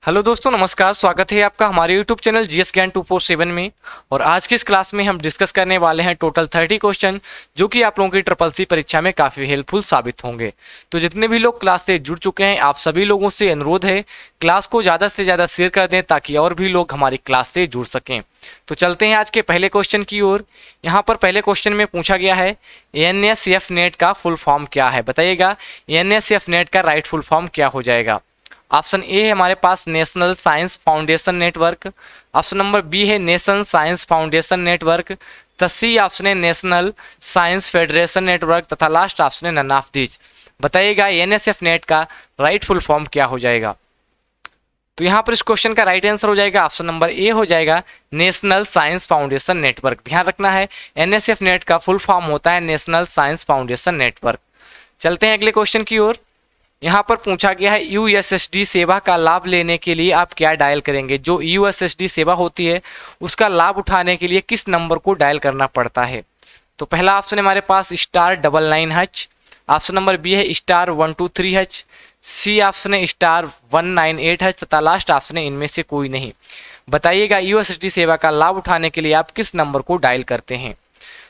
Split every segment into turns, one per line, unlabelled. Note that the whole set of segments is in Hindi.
हेलो दोस्तों, नमस्कार। स्वागत है आपका हमारे यूट्यूब चैनल जीएस ज्ञान 247 में। और आज की इस क्लास में हम डिस्कस करने वाले हैं टोटल 30 क्वेश्चन जो कि आप लोगों की ट्रिपल सी परीक्षा में काफ़ी हेल्पफुल साबित होंगे। तो जितने भी लोग क्लास से जुड़ चुके हैं, आप सभी लोगों से अनुरोध है क्लास को ज़्यादा से ज़्यादा शेयर कर दें ताकि और भी लोग हमारी क्लास से जुड़ सकें। तो चलते हैं आज के पहले क्वेश्चन की ओर। यहाँ पर पहले क्वेश्चन में पूछा गया है एनएसएफ नेट का फुल फॉर्म क्या है, बताइएगा। एनएसएफ नेट का राइट फुल फॉर्म क्या हो जाएगा। ऑप्शन ए है हमारे पास national science foundation network. Option number B है नेशन साइंस फाउंडेशन नेटवर्क। तो सी ऑप्शन है नेशनल साइंस फेडरेशन नेटवर्क तथा लास्ट ऑप्शन है नन ऑफ दीज। बताइएगा एनएसएफ नेट का राइट फुल फॉर्म क्या हो जाएगा। तो यहाँ पर इस क्वेश्चन का राइट आंसर हो जाएगा ऑप्शन नंबर ए हो जाएगा नेशनल साइंस फाउंडेशन नेटवर्क। ध्यान रखना है एनएसएफ नेट का फुल फॉर्म होता है नेशनल साइंस फाउंडेशन नेटवर्क। चलते हैं अगले क्वेश्चन की ओर। यहाँ पर पूछा गया है यूएसएसडी सेवा का लाभ लेने के लिए आप क्या डायल करेंगे। जो यूएसएसडी सेवा होती है उसका लाभ उठाने के लिए किस नंबर को डायल करना पड़ता है। तो पहला ऑप्शन है हमारे पास *99#। ऑप्शन नंबर बी है *123#। सी ऑप्शन है *198#। तथा लास्ट ऑप्शन है इनमें से कोई नहीं। बताइएगा यूएसएसडी सेवा का लाभ उठाने के लिए आप किस नंबर को डायल करते हैं।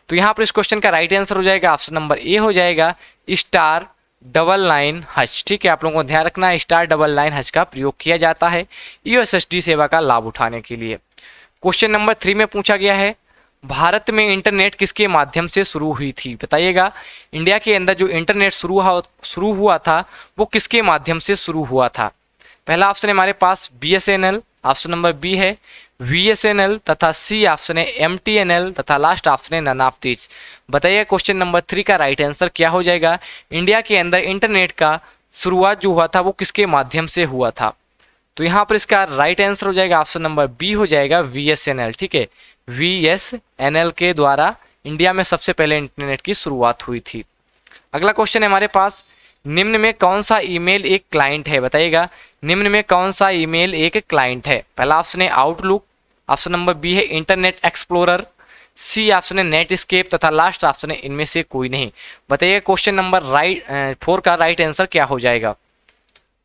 तो यहाँ पर इस क्वेश्चन का राइट आंसर हो जाएगा ऑप्शन नंबर ए हो जाएगा *99#। ठीक है, आप लोगों को ध्यान रखना है *99# का प्रयोग किया जाता है यूएसएसडी सेवा का लाभ उठाने के लिए। क्वेश्चन नंबर 3 में पूछा गया है भारत में इंटरनेट किसके माध्यम से शुरू हुई थी। बताइएगा इंडिया के अंदर जो इंटरनेट शुरू हुआ था वो किसके माध्यम से शुरू हुआ था। पहला ऑप्शन है हमारे पास BSNL। ऑप्शन नंबर बी है VSNL तथा सी ऑप्शन है MTNL तथा लास्ट ऑप्शन है नन ऑफ दीज। बताइए क्वेश्चन नंबर 3 का राइट आंसर क्या हो जाएगा। इंडिया के अंदर इंटरनेट का शुरुआत जो हुआ था वो किसके माध्यम से हुआ था। तो यहाँ पर इसका राइट आंसर हो जाएगा ऑप्शन नंबर बी हो जाएगा VSNL। ठीक है, VSNL के द्वारा इंडिया में सबसे पहले इंटरनेट की शुरुआत हुई थी। अगला क्वेश्चन है हमारे पास निम्न में कौन सा ईमेल एक क्लाइंट है। बताइएगा निम्न में कौन सा ईमेल एक क्लाइंट है। पहला ऑप्शन है आउटलुक। ऑप्शन नंबर बी है इंटरनेट एक्सप्लोरर। सी ऑप्शन है नेटस्केप तथा लास्ट ऑप्शन है इनमें से कोई नहीं। बताइए क्वेश्चन नंबर 4 का राइट आंसर क्या हो जाएगा।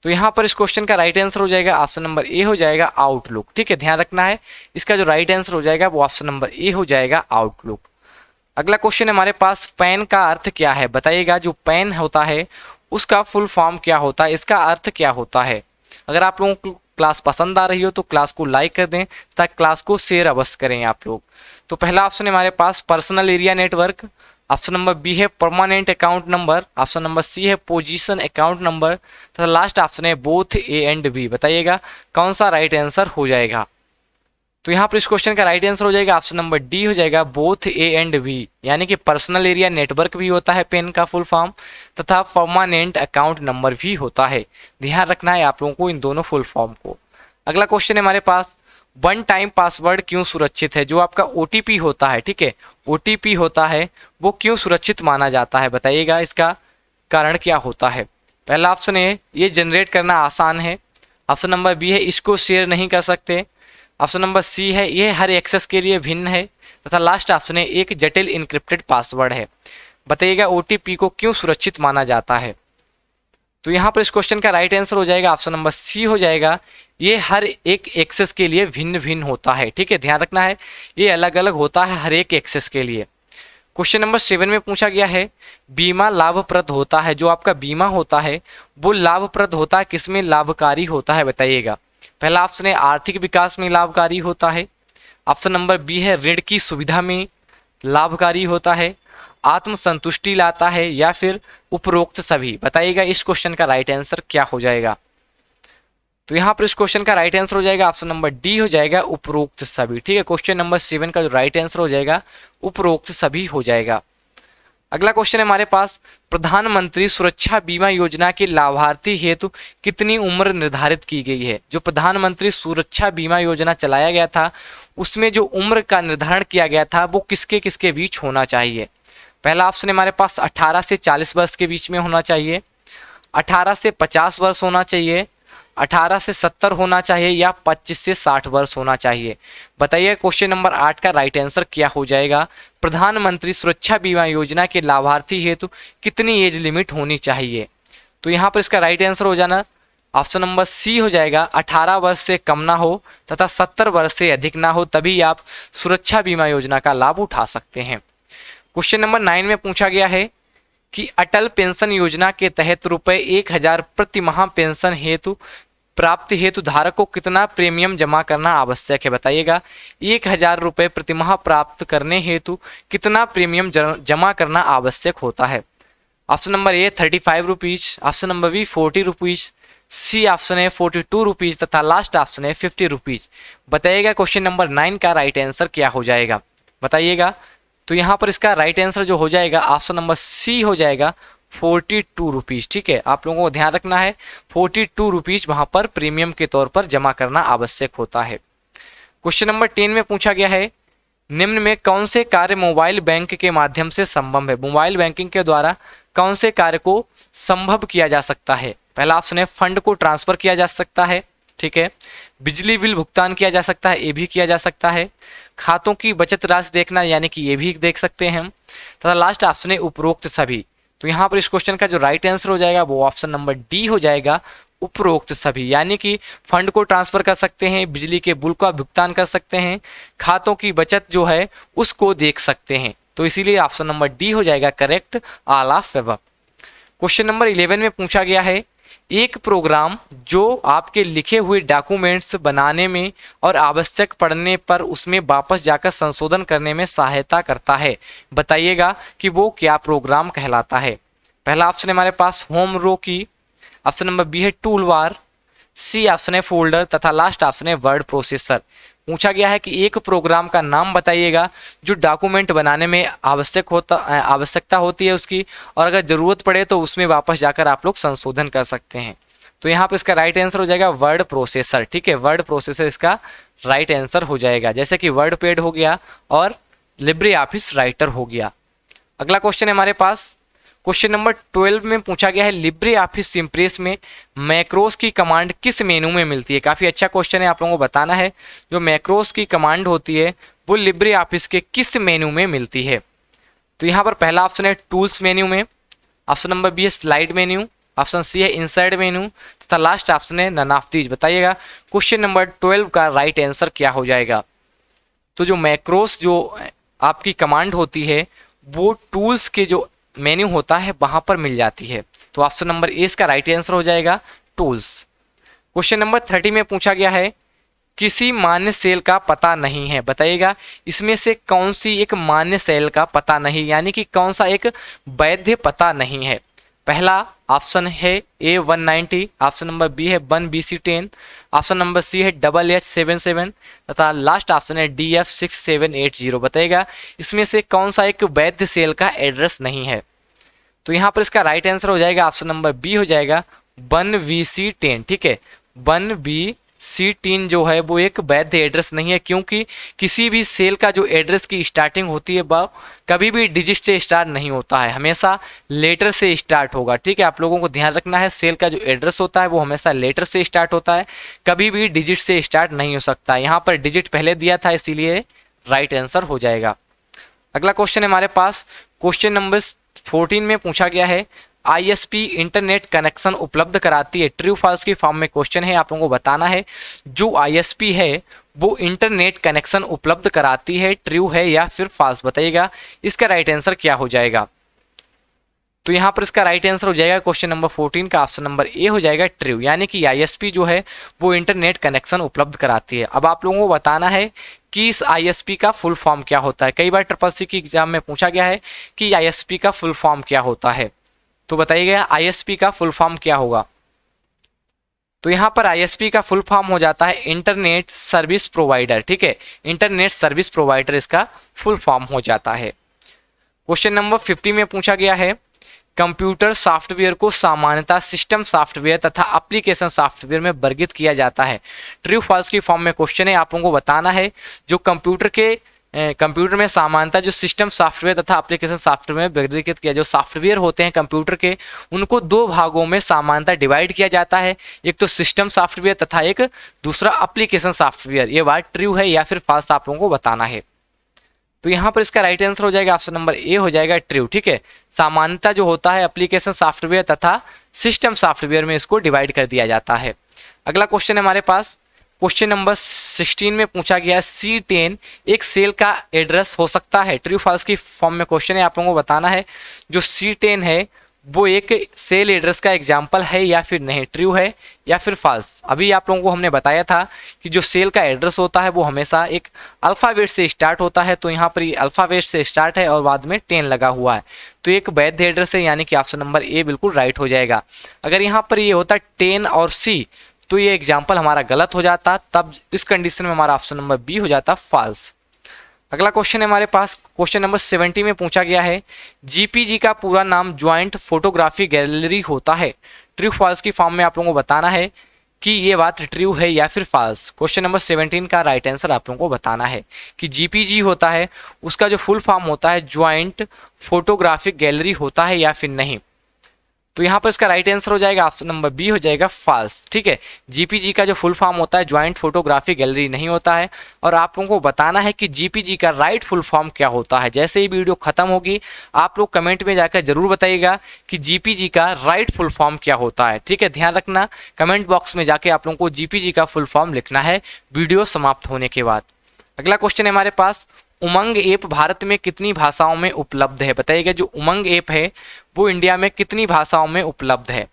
तो यहाँ पर इस क्वेश्चन का राइट आंसर हो जाएगा ऑप्शन नंबर ए हो जाएगा आउटलुक। ठीक है, ध्यान रखना है इसका जो राइट आंसर हो जाएगा वो ऑप्शन नंबर ए हो जाएगा आउटलुक। अगला क्वेश्चन है हमारे पास पैन का अर्थ क्या है। बताइएगा जो पैन होता है उसका फुल फॉर्म क्या होता है, इसका अर्थ क्या होता है। अगर आप लोगों को क्लास पसंद आ रही हो तो क्लास को लाइक कर दें तथा क्लास को शेयर अवश्य करें आप लोग। तो पहला ऑप्शन है हमारे पास personal area network. Option number B है permanent account number. Option number C है पोजीशन अकाउंट नंबर तथा लास्ट ऑप्शन है बोथ ए एंड बी। बताइएगा कौन सा राइट आंसर हो जाएगा। तो यहाँ पर इस क्वेश्चन का राइट आंसर हो जाएगा ऑप्शन नंबर डी हो जाएगा बोथ ए एंड बी। यानी कि पर्सनल एरिया नेटवर्क भी होता है पेन का फुल फॉर्म तथा परमानेंट अकाउंट नंबर भी होता है। ध्यान रखना है आप लोगों को इन दोनों फुल फॉर्म को। अगला क्वेश्चन है हमारे पास वन टाइम पासवर्ड क्यों सुरक्षित है। जो आपका OTP होता है, ठीक है, OTP होता है वो क्यों सुरक्षित माना जाता है। बताइएगा इसका कारण क्या होता है। पहला ऑप्शन है ये जनरेट करना आसान है। ऑप्शन नंबर बी है इसको शेयर नहीं कर सकते। ऑप्शन नंबर सी है ये हर एक्सेस के लिए भिन्न है तथा लास्ट ऑप्शन है एक जटिल इनक्रिप्टेड पासवर्ड है। बताइएगा OTP को क्यों सुरक्षित माना जाता है। तो यहाँ पर इस क्वेश्चन का राइट आंसर हो जाएगा ऑप्शन नंबर सी हो जाएगा ये हर एक एक्सेस के लिए भिन्न भिन्न होता है। ठीक है, ध्यान रखना है ये अलग अलग होता है हर एक एक्सेस के लिए। क्वेश्चन नंबर 7 में पूछा गया है बीमा लाभप्रद होता है। जो आपका बीमा होता है वो लाभप्रद होता है, किसमें लाभकारी होता है। बताइएगा पहला ऑप्शन है आर्थिक विकास में लाभकारी होता है। ऑप्शन नंबर बी है ऋण की सुविधा में लाभकारी होता है, आत्मसंतुष्टि लाता है या फिर उपरोक्त सभी। बताइएगा इस क्वेश्चन का राइट आंसर क्या हो जाएगा। तो यहाँ पर इस क्वेश्चन का राइट आंसर हो जाएगा ऑप्शन नंबर डी हो जाएगा उपरोक्त सभी। ठीक है, क्वेश्चन नंबर 7 का जो राइट आंसर हो जाएगा उपरोक्त सभी हो जाएगा। अगला क्वेश्चन है हमारे पास प्रधानमंत्री सुरक्षा बीमा योजना के लाभार्थी हेतु कितनी उम्र निर्धारित की गई है। जो प्रधानमंत्री सुरक्षा बीमा योजना चलाया गया था उसमें जो उम्र का निर्धारण किया गया था वो किसके किसके बीच होना चाहिए। पहला ऑप्शन है हमारे पास 18 से 40 वर्ष के बीच में होना चाहिए, 18 से 50 वर्ष होना चाहिए, 18 से 70 होना चाहिए या 25 से 60 वर्ष होना चाहिए। बताइए क्वेश्चन नंबर 8 का राइट आंसर क्या हो जाएगा। प्रधानमंत्री सुरक्षा बीमा योजना के लाभार्थी हेतु कितनी एज लिमिट होनी चाहिए। तो यहाँ पर इसका राइट आंसर हो जाना ऑप्शन नंबर सी हो जाएगा 18 वर्ष से कम ना हो तथा 70 वर्ष से अधिक ना हो, तभी आप सुरक्षा बीमा योजना का लाभ उठा सकते हैं। क्वेश्चन नंबर 9 में पूछा गया है कि अटल पेंशन योजना के तहत रुपए 1000 प्रति माह पेंशन हेतु प्राप्ति हेतु धारक को कितना प्रीमियम जमा करना आवश्यक है। बताइएगा 1000 रुपये प्रति माह प्राप्त करने हेतु कितना प्रीमियम जमा करना आवश्यक होता है। Option number A 35 rupees, option number B 40 rupees, C option है 42 रुपीज तथा लास्ट ऑप्शन है 50 रुपीज। बताइएगा क्वेश्चन नंबर 9 का राइट आंसर क्या हो जाएगा, बताइएगा। तो यहाँ पर इसका राइट आंसर जो हो जाएगा ऑप्शन नंबर सी हो जाएगा 42 रुपीज। ठीक है, आप लोगों को ध्यान रखना है 42 रुपीज वहां पर प्रीमियम के तौर पर जमा करना आवश्यक होता है। क्वेश्चन नंबर 10 में पूछा गया है निम्न में कौन से कार्य मोबाइल बैंक के माध्यम से संभव है। मोबाइल बैंकिंग के द्वारा कौन से कार्य को संभव किया जा सकता है। पहला ऑप्शन है फंड को ट्रांसफर किया जा सकता है, ठीक है, बिजली बिल भुगतान किया जा सकता है, ये भी किया जा सकता है, खातों की बचत राशि देखना यानी कि ये भी देख सकते हैं हम, तथा लास्ट ऑप्शन है उपरोक्त सभी। तो यहाँ पर इस क्वेश्चन का जो राइट आंसर हो जाएगा वो ऑप्शन नंबर डी हो जाएगा उपरोक्त सभी, यानी कि फंड को ट्रांसफर कर सकते हैं, बिजली के बिल का भुगतान कर सकते हैं, खातों की बचत जो है उसको देख सकते हैं। तो इसीलिए ऑप्शन नंबर डी हो जाएगा correct all of above. Question number 11 में पूछा गया है एक प्रोग्राम जो आपके लिखे हुए डॉक्यूमेंट्स बनाने में और आवश्यक पड़ने पर उसमें वापस जाकर संशोधन करने में सहायता करता है। बताइएगा कि वो क्या प्रोग्राम कहलाता है। पहला ऑप्शन है हमारे पास होम रो की, ऑप्शन नंबर बी है टूल बार, सी ऑप्शन है फोल्डर तथा लास्ट ऑप्शन है वर्ड प्रोसेसर। पूछा गया है कि एक प्रोग्राम का नाम बताइएगा जो डॉक्यूमेंट बनाने में आवश्यकता होती है उसकी, और अगर जरूरत पड़े तो उसमें वापस जाकर आप लोग संशोधन कर सकते हैं। तो यहाँ पे इसका राइट आंसर हो जाएगा वर्ड प्रोसेसर। ठीक है, वर्ड प्रोसेसर इसका राइट आंसर हो जाएगा, जैसे कि वर्ड पैड हो गया और लिब्रे ऑफिस राइटर हो गया। अगला क्वेश्चन है हमारे पास क्वेश्चन नंबर 12 में पूछा गया है लिब्रे ऑफिस इम्प्रेस में मैक्रोस की कमांड किस मेनू में मिलती है। काफ़ी अच्छा क्वेश्चन है, आप लोगों को बताना है जो मैक्रोस की कमांड होती है वो लिब्रे ऑफिस के किस मेनू में मिलती है। तो यहाँ पर पहला ऑप्शन है टूल्स मेन्यू में, ऑप्शन नंबर बी है स्लाइड मेन्यू, ऑप्शन सी है इंसर्ट मेन्यू तथा लास्ट ऑप्शन है नन ऑफ दीज। बताइएगा क्वेश्चन नंबर 12 का राइट आंसर क्या हो जाएगा। तो जो मैक्रोस जो आपकी कमांड होती है वो टूल्स के जो मेन्यू होता है वहां पर मिल जाती है। तो ऑप्शन नंबर ए इसका राइट आंसर हो जाएगा टूल्स। क्वेश्चन नंबर 30 में पूछा गया है किसी मान्य सेल का पता नहीं है। बताइएगा इसमें से कौन सी एक मान्य सेल का पता नहीं, यानी कि कौन सा एक वैध पता नहीं है। पहला ऑप्शन है A190, ऑप्शन नंबर बी है 1BC10, ऑप्शन नंबर सी है HH77 तथा लास्ट ऑप्शन है DF6780। बताइएगा इसमें से कौन सा एक वैध सेल का एड्रेस नहीं है। तो यहाँ पर इसका राइट आंसर हो जाएगा ऑप्शन नंबर बी हो जाएगा 1BC10। ठीक है, 1BC10 जो है वो एक वैध एड्रेस नहीं है, क्योंकि किसी भी सेल का जो एड्रेस की स्टार्टिंग होती है वह कभी भी डिजिट से स्टार्ट नहीं होता है, हमेशा लेटर से स्टार्ट होगा। ठीक है, आप लोगों को ध्यान रखना है सेल का जो एड्रेस होता है वो हमेशा लेटर से स्टार्ट होता है, कभी भी डिजिट से स्टार्ट नहीं हो सकता। यहाँ पर डिजिट पहले दिया था इसीलिए राइट आंसर हो जाएगा। अगला क्वेश्चन है हमारे पास क्वेश्चन नंबर 14 में पूछा गया है ISP इंटरनेट कनेक्शन उपलब्ध कराती है। ट्रू फॉल्स की फॉर्म में क्वेश्चन है, आप लोगों को बताना है जो ISP है वो इंटरनेट कनेक्शन उपलब्ध कराती है, ट्रू है या फिर फॉल्स। बताइएगा इसका राइट आंसर क्या हो जाएगा। तो यहाँ पर इसका राइट आंसर हो जाएगा क्वेश्चन नंबर 14 का ऑप्शन नंबर ए हो जाएगा ट्रू, यानी कि ISP जो है वो इंटरनेट कनेक्शन उपलब्ध कराती है। अब आप लोगों को बताना है कि इस ISP का फुल फॉर्म क्या होता है। कई बार SSC की एग्जाम में पूछा गया है कि ISP का फुल फॉर्म क्या होता है, तो बताइएगा ISP का फुल फॉर्म क्या होगा। तो यहाँ पर ISP का फुल फॉर्म हो जाता है इंटरनेट सर्विस प्रोवाइडर। ठीक है, इंटरनेट सर्विस प्रोवाइडर इसका फुल फॉर्म हो जाता है। क्वेश्चन नंबर 50 में पूछा गया है कंप्यूटर सॉफ्टवेयर को सामान्यतः सिस्टम सॉफ्टवेयर तथा एप्लीकेशन सॉफ्टवेयर में वर्गीकृत किया जाता है। ट्रू फॉल्स की फॉर्म में क्वेश्चन है, आप लोगों को बताना है जो कंप्यूटर में सामान्यतः जो सिस्टम सॉफ्टवेयर तथा एप्लीकेशन सॉफ्टवेयर में वर्गीकृत किया, जो सॉफ्टवेयर होते हैं कंप्यूटर के उनको दो भागों में सामान्यतः डिवाइड किया जाता है, एक तो सिस्टम सॉफ्टवेयर तथा एक दूसरा एप्लीकेशन सॉफ्टवेयर। ये बात ट्रू है या फिर फॉल्स आप लोगों को बताना है। तो यहाँ पर इसका राइट आंसर हो जाएगा ऑप्शन नंबर ए हो जाएगा ट्रू। ठीक है, सामान्यतः जो होता है एप्लीकेशन सॉफ्टवेयर तथा सिस्टम सॉफ्टवेयर में इसको डिवाइड कर दिया जाता है। अगला क्वेश्चन है हमारे पास, क्वेश्चन नंबर 16 में पूछा गया C10 एक सेल का एड्रेस हो सकता है। ट्रू फॉल्स की फॉर्म में क्वेश्चन है, आप लोगों को बताना है जो C10 है वो एक सेल एड्रेस का एग्जाम्पल है या फिर नहीं, ट्रू है या फिर फॉल्स। अभी आप लोगों को हमने बताया था कि जो सेल का एड्रेस होता है वो हमेशा एक अल्फ़ाबेट से स्टार्ट होता है, तो यहाँ पर ये अल्फ़ाबेट से स्टार्ट है और बाद में 10 लगा हुआ है, तो एक वैध एड्रेस है, यानी कि ऑप्शन नंबर ए बिल्कुल राइट हो जाएगा। अगर यहाँ पर ये होता 10 और सी तो ये एग्जाम्पल हमारा गलत हो जाता, तब इस कंडीशन में हमारा ऑप्शन नंबर बी हो जाता फॉल्स। अगला क्वेश्चन है हमारे पास, क्वेश्चन नंबर 70 में पूछा गया है जीपीजी का पूरा नाम ज्वाइंट फोटोग्राफी गैलरी होता है। ट्रू फॉल्स की फॉर्म में आप लोगों को बताना है कि ये बात ट्रू है या फिर फॉल्स। क्वेश्चन नंबर 17 का राइट आंसर आप लोगों को बताना है कि जीपीजी होता है उसका जो फुल फॉर्म होता है ज्वाइंट फोटोग्राफिक गैलरी होता है या फिर नहीं। तो यहाँ पर इसका राइट आंसर हो जाएगा ऑप्शन नंबर बी हो जाएगा फॉल्स। ठीक है, जीपीजी का जो फुल फॉर्म होता है ज्वाइंट फोटोग्राफी गैलरी नहीं होता है, और आप लोगों को बताना है कि जीपीजी का राइट फुल फॉर्म क्या होता है। जैसे ही वीडियो खत्म होगी आप लोग कमेंट में जाकर जरूर बताइएगा कि जीपीजी का राइट फुल फॉर्म क्या होता है। ठीक है, ध्यान रखना कमेंट बॉक्स में जाके आप लोगों को जीपीजी का फुल फॉर्म लिखना है वीडियो समाप्त होने के बाद। अगला क्वेश्चन है हमारे पास, उमंग ऐप भारत में कितनी भाषाओं में उपलब्ध है। बताइएगा जो उमंग ऐप है वो इंडिया में कितनी भाषाओं में उपलब्ध है।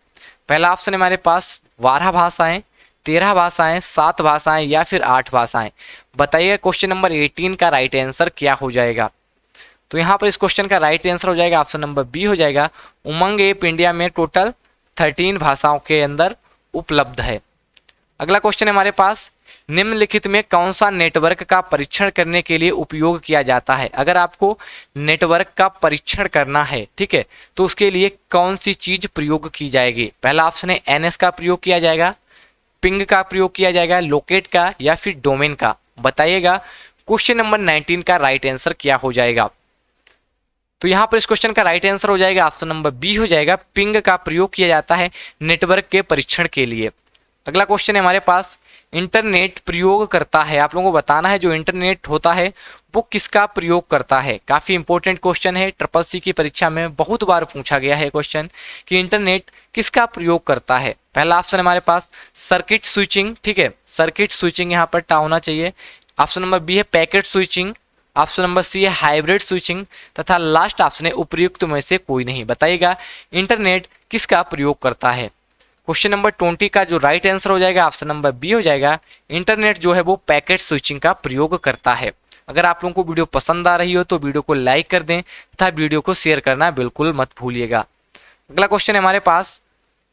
पहला ऑप्शन है हमारे पास 12 भाषाएं, 13 भाषाएं, 7 भाषाएं या फिर 8 भाषाएं। बताइए क्वेश्चन नंबर 18 का राइट आंसर क्या हो जाएगा। तो यहाँ पर इस क्वेश्चन का राइट आंसर हो जाएगा ऑप्शन नंबर बी हो जाएगा, उमंग ऐप इंडिया में टोटल 13 भाषाओं के अंदर उपलब्ध है। अगला क्वेश्चन है हमारे पास, निम्नलिखित में कौन सा नेटवर्क का परीक्षण करने के लिए उपयोग किया जाता है। अगर आपको नेटवर्क का परीक्षण करना है, ठीक है, तो उसके लिए कौन सी चीज प्रयोग की जाएगी। पहला ऑप्शन है एनएस का प्रयोग किया जाएगा, पिंग का प्रयोग किया जाएगा, लोकेट का या फिर डोमेन का। बताइएगा क्वेश्चन नंबर 19 का राइट आंसर क्या हो जाएगा। तो यहाँ पर इस क्वेश्चन का राइट आंसर हो जाएगा ऑप्शन नंबर बी हो जाएगा, पिंग का प्रयोग किया जाता है नेटवर्क के परीक्षण के लिए। अगला क्वेश्चन है हमारे पास, इंटरनेट प्रयोग करता है। आप लोगों को बताना है जो इंटरनेट होता है वो किसका प्रयोग करता है। काफी इंपॉर्टेंट क्वेश्चन है, ट्रिपल सी की परीक्षा में बहुत बार पूछा गया है क्वेश्चन कि इंटरनेट किसका प्रयोग करता है। पहला ऑप्शन हमारे पास सर्किट स्विचिंग, ठीक है, सर्किट स्विचिंग यहाँ पर टा होना चाहिए। ऑप्शन नंबर बी है packet switching, option number C है हाइब्रिड स्विचिंग, तथा लास्ट ऑप्शन है उपयुक्त में से कोई नहीं। बताइएगा इंटरनेट किसका प्रयोग करता है। क्वेश्चन नंबर 20 का जो राइट आंसर हो जाएगा ऑप्शन नंबर बी हो जाएगा, इंटरनेट जो है वो पैकेट स्विचिंग का प्रयोग करता है। अगर आप लोगों को वीडियो पसंद आ रही हो तो वीडियो को लाइक कर दें तथा वीडियो को शेयर करना बिल्कुल मत भूलिएगा। अगला क्वेश्चन है हमारे पास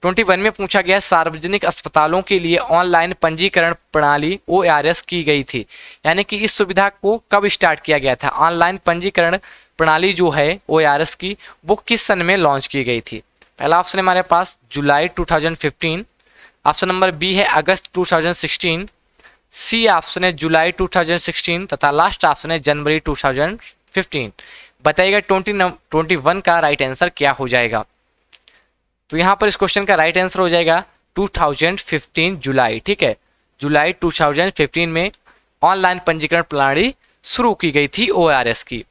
21 में पूछा गया, सार्वजनिक अस्पतालों के लिए ऑनलाइन पंजीकरण प्रणाली OARS की गई थी। यानी कि इस सुविधा को कब स्टार्ट किया गया था। ऑनलाइन पंजीकरण प्रणाली जो है OARS की वो किस सन में लॉन्च की गई थी। पहला ऑप्शन है हमारे पास जुलाई 2015, ऑप्शन नंबर बी है अगस्त 2016, सी ऑप्शन है जुलाई 2016 तथा लास्ट ऑप्शन है जनवरी 2015। बताइएगा 21 का राइट आंसर क्या हो जाएगा। तो यहाँ पर इस क्वेश्चन का राइट आंसर हो जाएगा 2015 जुलाई। ठीक है, जुलाई 2015 में ऑनलाइन पंजीकरण प्रणाली शुरू की गई थी OARS की।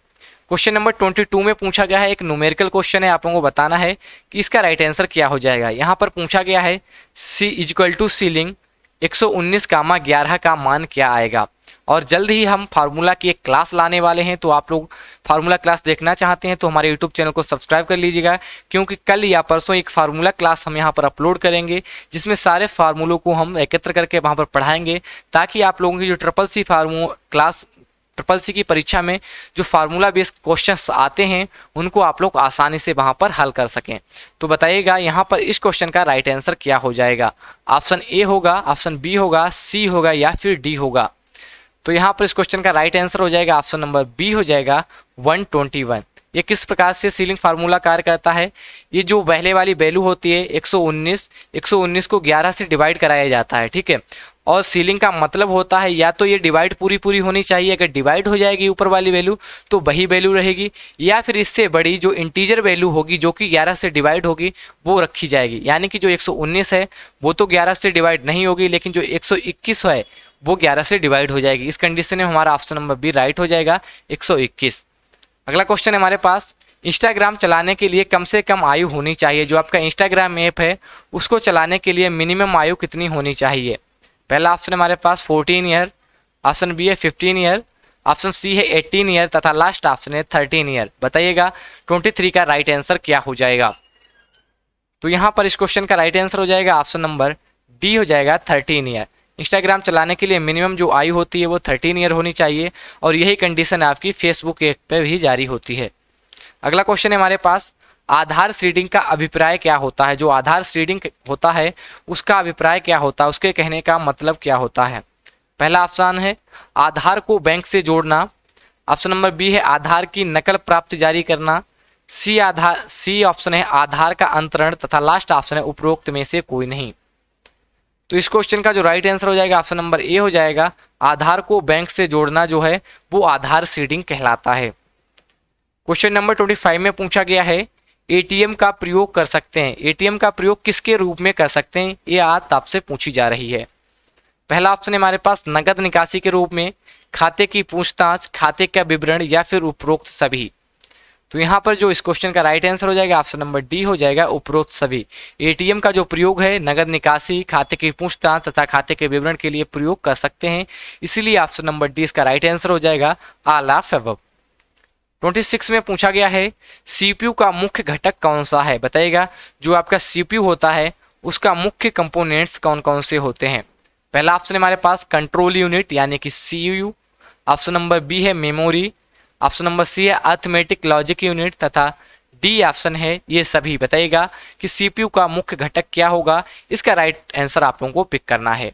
क्वेश्चन नंबर 22 में पूछा गया है, एक न्यूमेरिकल क्वेश्चन है, आप लोगों को बताना है कि इसका राइट आंसर क्या हो जाएगा। यहाँ पर पूछा गया है C इक्वल टू सीलिंग 119, 11 का मान क्या आएगा। और जल्द ही हम फार्मूला की एक क्लास लाने वाले हैं, तो आप लोग फार्मूला क्लास देखना चाहते हैं तो हमारे यूट्यूब चैनल को सब्सक्राइब कर लीजिएगा, क्योंकि कल या परसों एक फार्मूला क्लास हम यहाँ पर अपलोड करेंगे जिसमें सारे फार्मूलों को हम एकत्र करके वहाँ पर पढ़ाएंगे, ताकि आप लोगों की जो ट्रिपल सी की परीक्षा में जो फार्मूला बेस्ड क्वेश्चंस आते हैं उनको आप लोग आसानी से वहां पर हल कर सकें। तो बताइएगा यहाँ पर इस क्वेश्चन का राइट आंसर क्या हो जाएगा। ऑप्शन ए होगा, ऑप्शन बी होगा, सी होगा या फिर डी होगा। तो यहाँ पर इस क्वेश्चन का राइट आंसर हो जाएगा ऑप्शन नंबर बी हो जाएगा 121। ये किस प्रकार से सीलिंग फार्मूला कार्य करता है। ये जो पहले वाली वैल्यू होती है 119 को 11 से डिवाइड कराया जाता है। ठीक है, और सीलिंग का मतलब होता है या तो ये डिवाइड पूरी होनी चाहिए, अगर डिवाइड हो जाएगी ऊपर वाली वैल्यू तो वही वैल्यू रहेगी, या फिर इससे बड़ी जो इंटीजर वैल्यू होगी जो कि 11 से डिवाइड होगी वो रखी जाएगी। यानी कि जो 119 है वो तो 11 से डिवाइड नहीं होगी, लेकिन जो 121 है वो 11 से डिवाइड हो जाएगी। इस कंडीशन में हमारा ऑप्शन नंबर बी राइट हो जाएगा 121। अगला क्वेश्चन है हमारे पास, इंस्टाग्राम चलाने के लिए कम से कम आयु होनी चाहिए। जो आपका इंस्टाग्राम ऐप है उसको चलाने के लिए मिनिमम आयु कितनी होनी चाहिए? पहला ऑप्शन हमारे पास 14 ईयर, ऑप्शन बी है 15 ईयर, ऑप्शन सी है 18 ईयर तथा लास्ट ऑप्शन है 13 ईयर। बताइएगा 23 का राइट आंसर क्या हो जाएगा? तो यहाँ पर इस क्वेश्चन का राइट आंसर हो जाएगा ऑप्शन नंबर डी हो जाएगा 13 ईयर। इंस्टाग्राम चलाने के लिए मिनिमम जो आयु होती है वो 13 ईयर होनी चाहिए और यही कंडीशन आपकी फेसबुक ऐप पे भी जारी होती है। अगला क्वेश्चन है हमारे पास, आधार सीडिंग का अभिप्राय क्या होता है? जो आधार सीडिंग होता है उसका अभिप्राय क्या होता है, उसके कहने का मतलब क्या होता है? पहला ऑप्शन है आधार को बैंक से जोड़ना, ऑप्शन नंबर बी है आधार की नकल प्राप्त जारी करना, सी ऑप्शन है आधार का अंतरण तथा लास्ट ऑप्शन है उपरोक्त में से कोई नहीं। तो इस क्वेश्चन का जो राइट आंसर हो जाएगा ऑप्शन नंबर ए हो जाएगा, आधार को बैंक से जोड़ना जो है वो आधार सीडिंग कहलाता है। क्वेश्चन नंबर 25 में पूछा गया है, एटीएम का प्रयोग कर सकते हैं, एटीएम का प्रयोग किसके रूप में कर सकते हैं? ये आज आपसे पूछी जा रही है। पहला ऑप्शन है हमारे पास नगद निकासी के रूप में, खाते की पूछताछ, खाते का विवरण या फिर उपरोक्त सभी। तो यहाँ पर जो इस क्वेश्चन का राइट आंसर हो जाएगा ऑप्शन नंबर डी हो जाएगा, उपरोक्त सभी। एटीएम का जो प्रयोग है नगद निकासी, खाते की पूछताछ तथा खाते के विवरण के लिए प्रयोग कर सकते हैं, इसीलिए ऑप्शन नंबर डी इसका राइट आंसर हो जाएगा, ऑल ऑफ अबव। 26 में पूछा गया है, सीपीयू का मुख्य घटक कौन सा है? बताइएगा जो आपका सीपीयू होता है उसका मुख्य कंपोनेंट्स कौन कौन से होते हैं? पहला ऑप्शन हमारे पास कंट्रोल यूनिट यानी कि सीयू, ऑप्शन नंबर बी है मेमोरी, ऑप्शन नंबर सी है अर्थमेटिक लॉजिक यूनिट तथा डी ऑप्शन है ये सभी। बताइएगा कि सीपीयू का मुख्य घटक क्या होगा, इसका राइट आंसर आप लोगों को पिक करना है।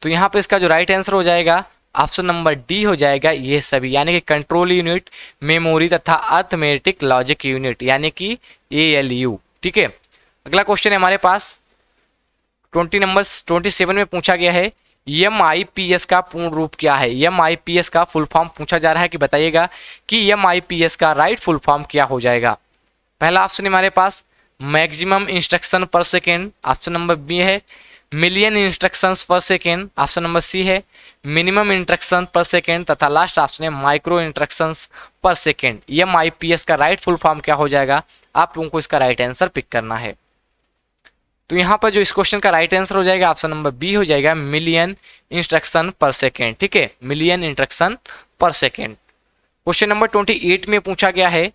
तो यहाँ पर इसका जो राइट आंसर हो जाएगा ऑप्शन नंबर डी हो जाएगा, ये सभी, यानी कि कंट्रोल यूनिट, मेमोरी तथा अर्थमेटिक लॉजिक यूनिट यानी कि ALU। ठीक है, अगला क्वेश्चन है हमारे पास 27 में पूछा गया है, MIPS का पूर्ण रूप क्या है? MIPS का फुल फॉर्म पूछा जा रहा है कि बताइएगा कि MIPS का राइट फुल फॉर्म क्या हो जाएगा? पहला ऑप्शन हमारे पास मैक्सिमम इंस्ट्रक्शन पर सेकेंड, ऑप्शन नंबर बी है मिलियन इंस्ट्रक्शंस पर सेकेंड, ऑप्शन नंबर सी है मिनिमम इंस्ट्रक्शन पर सेकेंड तथा लास्ट ऑप्शन है माइक्रो इंस्ट्रक्शंस पर सेकेंड। MIPS का राइट फुल फॉर्म क्या हो जाएगा? आप लोगों को इसका राइट आंसर पिक करना है। तो यहाँ पर जो इस क्वेश्चन का राइट आंसर हो जाएगा ऑप्शन नंबर बी हो जाएगा, मिलियन इंस्ट्रक्शन पर सेकेंड। ठीक है, मिलियन इंस्ट्रक्शन पर सेकेंड। क्वेश्चन नंबर 28 में पूछा गया है,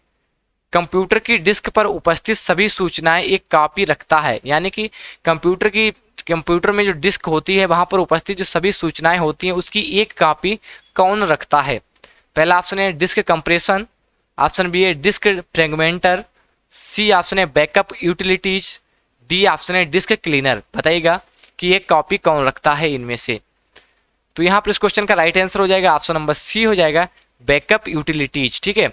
कंप्यूटर की डिस्क पर उपस्थित सभी सूचनाएं एक कॉपी रखता है, यानी कि कंप्यूटर में जो डिस्क होती है वहां पर उपस्थित जो सभी सूचनाएं होती हैं उसकी एक कॉपी कौन रखता है? पहला ऑप्शन है डिस्क कंप्रेशन, ऑप्शन बी है डिस्क फ्रेगमेंटर, सी ऑप्शन है बैकअप यूटिलिटीज, डी ऑप्शन है डिस्क क्लीनर। बताइएगा कि एक कॉपी कौन रखता है इनमें से? तो यहाँ पर इस क्वेश्चन का राइट आंसर हो जाएगा ऑप्शन नंबर सी हो जाएगा, बैकअप यूटिलिटीज। ठीक है,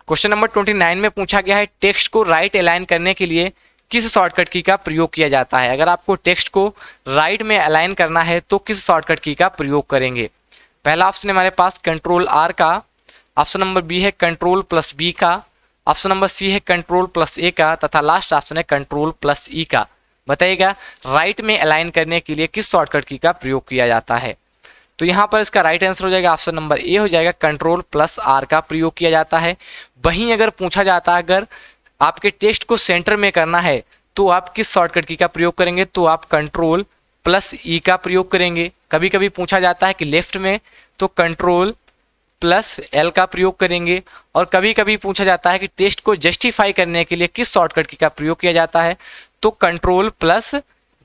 क्वेश्चन नंबर 29 में पूछा गया है, टेक्स्ट को राइट अलाइन करने के लिए किस शॉर्टकट की का प्रयोग किया जाता है? अगर आपको टेक्स्ट को राइट में अलाइन करना है तो किस शॉर्टकट की का प्रयोग करेंगे? पहला ऑप्शन है हमारे पास कंट्रोल R का, ऑप्शन नंबर बी है कंट्रोल प्लस बी का, ऑप्शन नंबर सी है कंट्रोल प्लस ए का तथा लास्ट ऑप्शन है कंट्रोल प्लस ई का। बताइएगा राइट में अलाइन करने के लिए किस शॉर्टकट की का प्रयोग किया जाता है? तो यहाँ पर इसका राइट आंसर हो जाएगा ऑप्शन नंबर ए हो जाएगा, कंट्रोल प्लस R का प्रयोग किया जाता है। वहीं अगर पूछा जाता है अगर आपके टेक्स्ट को सेंटर में करना है तो आप किस शॉर्टकट की का प्रयोग करेंगे? तो आप कंट्रोल प्लस ई का प्रयोग करेंगे। कभी कभी पूछा जाता है कि लेफ्ट में तो कंट्रोल प्लस L का प्रयोग करेंगे, और कभी कभी पूछा जाता है कि टेक्स्ट को जस्टिफाई करने के लिए किस शॉर्टकट की का प्रयोग किया जाता है? तो कंट्रोल प्लस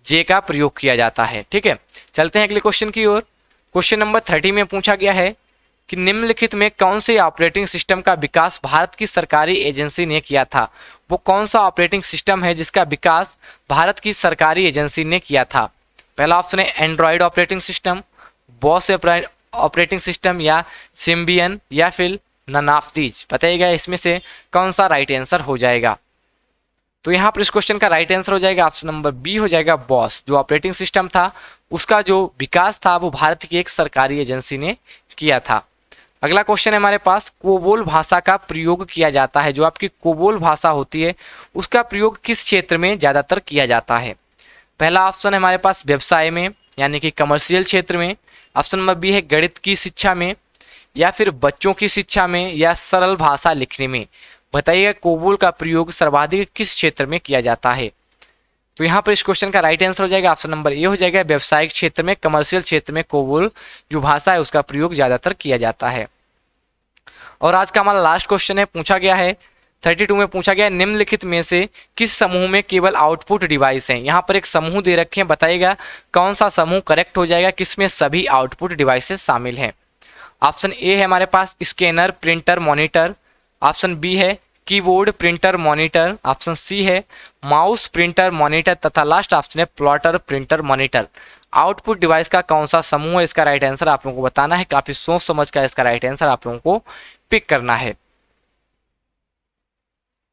J का प्रयोग किया जाता है। ठीक है, चलते हैं अगले क्वेश्चन की ओर। क्वेश्चन नंबर 30 में पूछा गया है कि निम्नलिखित में कौन से ऑपरेटिंग सिस्टम का विकास भारत की सरकारी एजेंसी ने किया था? वो कौन सा ऑपरेटिंग सिस्टम है जिसका विकास भारत की सरकारी एजेंसी ने किया था? पहला ऑप्शन है Android operating system, boss operating system या सिम्बियन या फिर नन ऑफ दीज। बताइएगा इसमें से कौन सा राइट आंसर हो जाएगा? तो यहाँ पर इस क्वेश्चन का राइट आंसर हो जाएगा ऑप्शन नंबर बी हो जाएगा, बॉस। जो ऑपरेटिंग सिस्टम था उसका जो विकास था वो भारत की एक सरकारी एजेंसी ने किया था। अगला क्वेश्चन है हमारे पास, कोबोल भाषा का प्रयोग किया जाता है। जो आपकी कोबोल भाषा होती है उसका प्रयोग किस क्षेत्र में ज़्यादातर किया जाता है? पहला ऑप्शन है हमारे पास व्यवसाय में यानी कि कमर्शियल क्षेत्र में, ऑप्शन नंबर बी है गणित की शिक्षा में या फिर बच्चों की शिक्षा में या सरल भाषा लिखने में। बताइएगा कोबोल का प्रयोग सर्वाधिक किस क्षेत्र में किया जाता है। तो यहाँ पर इस क्वेश्चन का राइट आंसर हो जाएगा ऑप्शन नंबर ए हो जाएगा, व्यवसायिक क्षेत्र में, कमर्शियल क्षेत्र में कोबोल जो भाषा है उसका प्रयोग ज्यादातर किया जाता है। और आज का हमारा लास्ट क्वेश्चन है, पूछा गया है 32 में पूछा गया है, निम्नलिखित में से किस समूह में केवल आउटपुट डिवाइस हैं। यहाँ पर एक समूह दे रखे हैं, बताइएगा कौन सा समूह करेक्ट हो जाएगा, किसमें सभी आउटपुट डिवाइसेस शामिल हैं। ऑप्शन ए है हमारे पास scanner, printer, monitor. Option B है keyboard, printer, monitor. Option C है माउस, प्रिंटर, मॉनिटर तथा लास्ट ऑप्शन है plotter, printer, monitor. Output device का कौन सा समूह है, इसका राइट आंसर आप लोगों को बताना है। काफी सोच समझ कर इसका राइट आंसर आप लोगों को पिक करना है।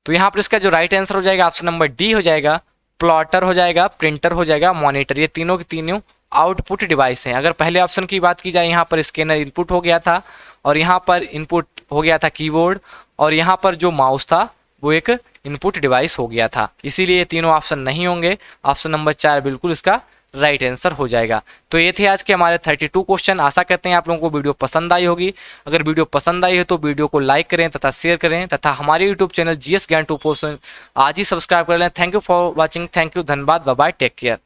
तो यहाँ पर इसका जो राइट आंसर हो जाएगा ऑप्शन नंबर डी हो जाएगा, प्लॉटर हो जाएगा, प्रिंटर हो जाएगा, मॉनिटर। ये तीनों के तीनों आउटपुट डिवाइस हैं। अगर पहले ऑप्शन की बात की जाए, यहाँ पर स्कैनर इनपुट हो गया था और यहाँ पर इनपुट हो गया था कीबोर्ड, और यहाँ पर जो माउस था वो एक इनपुट डिवाइस हो गया था, इसीलिए ये तीनों ऑप्शन नहीं होंगे। ऑप्शन नंबर 4 बिल्कुल इसका राइट आंसर हो जाएगा। तो ये थे आज के हमारे 32 क्वेश्चन। आशा करते हैं आप लोगों को वीडियो पसंद आई होगी। अगर वीडियो पसंद आई है तो वीडियो को लाइक करें तथा शेयर करें तथा हमारे यूट्यूब चैनल जीएस ज्ञान 2% आज ही सब्सक्राइब कर लें। Thank you for watching, thank you, धन्यवाद, बाय बाय, टेक केयर।